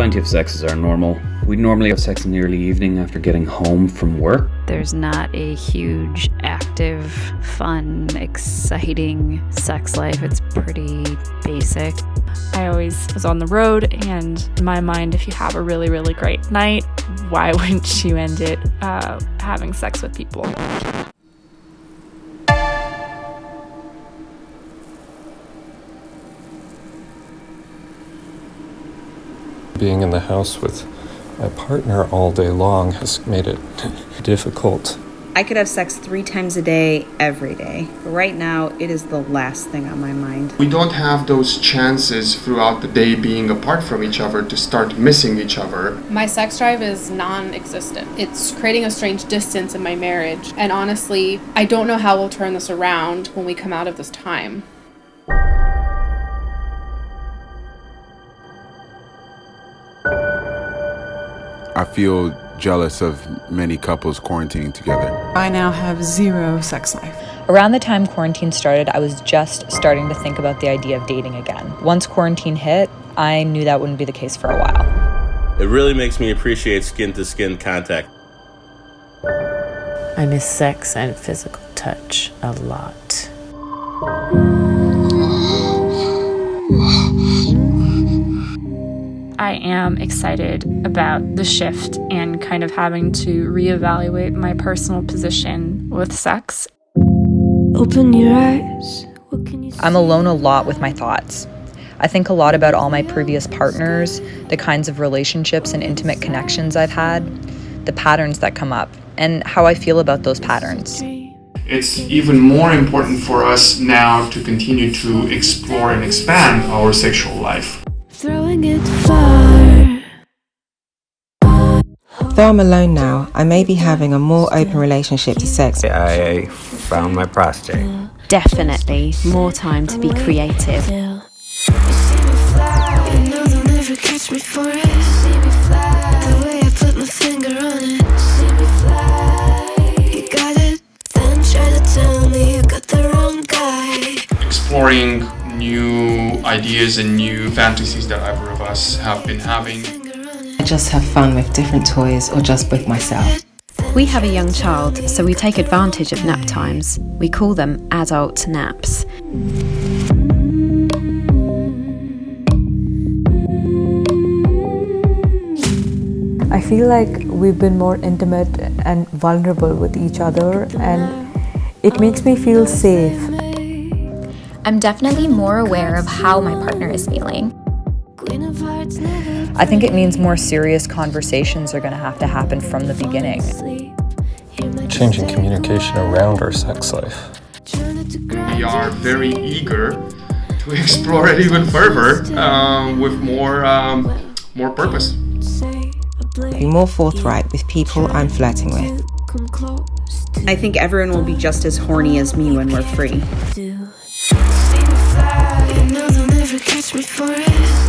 plenty of sexes are normal. We normally have sex in the early evening after getting home from work. There's not a huge, active, fun, exciting sex life. It's pretty basic. I always was on the road, and in my mind, if you have a really, really great night, why wouldn't you end it having sex with people? Being in the house with my partner all day long has made it difficult. I could have sex 3 times a day, every day. But right now, it is the last thing on my mind. We don't have those chances throughout the day being apart from each other to start missing each other. My sex drive is non-existent. It's creating a strange distance in my marriage. And honestly, I don't know how we'll turn this around when we come out of this time. I feel jealous of many couples quarantining together. I now have 0 sex life. Around the time quarantine started, I was just starting to think about the idea of dating again. Once quarantine hit, I knew that wouldn't be the case for a while. It really makes me appreciate skin-to-skin contact. I miss sex and physical touch a lot. I am excited about the shift and kind of having to reevaluate my personal position with sex. Open your eyes. What can you see? I'm alone a lot with my thoughts. I think a lot about all my previous partners, the kinds of relationships and intimate connections I've had, the patterns that come up, and how I feel about those patterns. It's even more important for us now to continue to explore and expand our sexual life. Throwing it far. Though I'm alone now, I may be having a more open relationship to sex. I found my prostate. Definitely more time to be creative. Exploring new ideas and new fantasies that either of us have been having. I just have fun with different toys or just with myself. We have a young child, so we take advantage of nap times. We call them adult naps. I feel like we've been more intimate and vulnerable with each other, and it makes me feel safe. I'm definitely more aware of how my partner is feeling. I think it means more serious conversations are going to have to happen from the beginning. Changing communication around our sex life. We are very eager to explore it even further with more purpose. Be more forthright with people I'm flirting with. I think everyone will be just as horny as me when we're free. Catch me for it.